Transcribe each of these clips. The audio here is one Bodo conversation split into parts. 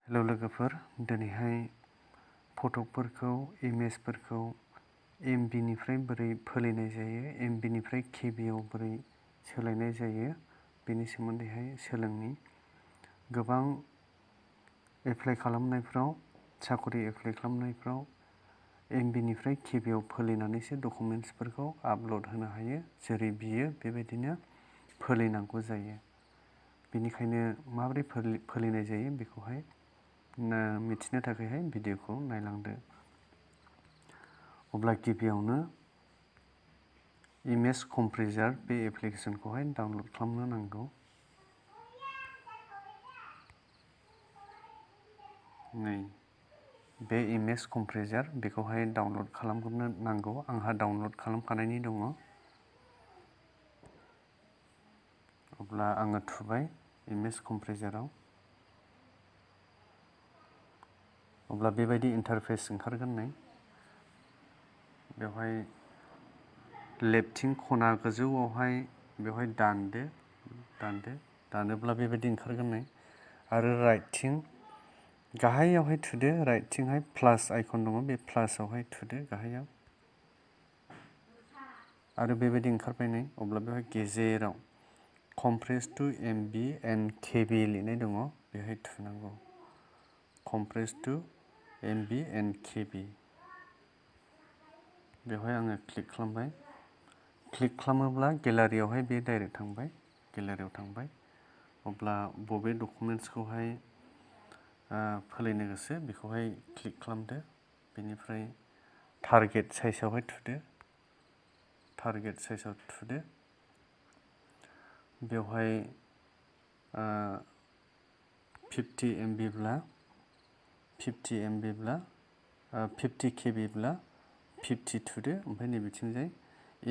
हेलौ लोगोफोर, दिनैहाय फटकफोरखौ इमेजफोरखौ MB निफ्राय बोरै फोलिनाय जायो, MB निफ्राय KB आव बोरै सोलायनाय जायो बेनि सोमोन्दैहाय सोलोंनि। गोबां एप्लाइ खालामनायफ्राव, साकरि एप्लाइ खालामनायफ्राव MB निफ्राय KB आव फोलिनानैसो डकुमेन्ट्सफोरखौ आपल'ड होनो हायो। जेरै बियो बेबायदिनो फोलिनांगौ जायो। बेनिखायनो माबोरै फोलिनाय जायो बेखौहाय मिथिनो थाखायहाय भिडिअखौ नायलांदो। अब्ला गिबियावनो इमेज कम्प्रेसर बे एप्लिकेसनखौहाय डाउनल'ड खालामनो नांगौ। नै बे इमेज कम्प्रेसर बेखौहाय डाउनल'ड खालामग्रोनो नांगौ। आंहा डाउनल'ड खालामखानायनि दङ। अब्ला आङो थुबाय इमेज कम्प्रेसराव। अब्ला बेबायदि इन्टारफेस ओंखारगोन नै। बेवहाय लेफ्टथिं खना गोजौआवहाय बेवहाय दानोब्ला बेबायदि ओंखारगोन नै। आरो राइटथिं गाहायावहाय थुदो, राइटथिंहाय प्लास आइकन दङ, बे प्लासआवहाय थुदो गाहायाव। आरो बेबायदि ओंखारबाय नै। अब्ला बेवहाय गेजेराव compress to MB and KB लिरनाय दङ, बेवहाय थुनांगौ। compress to MB and KB। बेवहाय आङो क्लिक खालामबाय। क्लिक खालामोब्ला गेलारियावहाय बे डाइरेक्ट थांबाय, गेलारियाव थांबाय। अब्ला बबे डकुमेन्ट्सखौहाय फोलिनो गोसो बेखौहाय क्लिक खालामदो। बेनिफ्राय टारगेट साइजआवहाय थुदो। टारगेट साइजआव थुदो। बेवहाय 50 MB ब्ला 50 KB ब्ला 50 थुदो। ओमफ्राय नैबेथिंजाय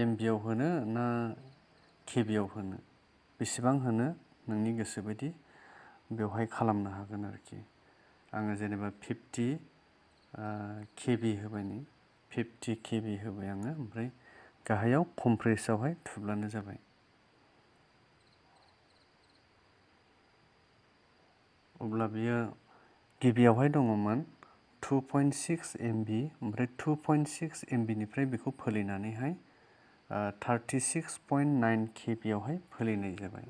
MB आव होनो ना KB आव होनो, बेसेबां होनो नोंनि गोसो बायदि बेवहाय खालामनो हागोन आरोखि। आङो जेनेबा 50 KB होबाय नै, 50 KB होबाय आङो। ओमफ्राय गाहायाव कमप्रेसआवहाय थुब्लानो जाबाय। अब्ला बियो गिबियावहाय दङमोन 2.6 MB, ओमफ्राय 2.6 MB निफ्राय बेखौ फोलिनानैहाय 36.9 KB आवहाय फोलिनाय जाबाय।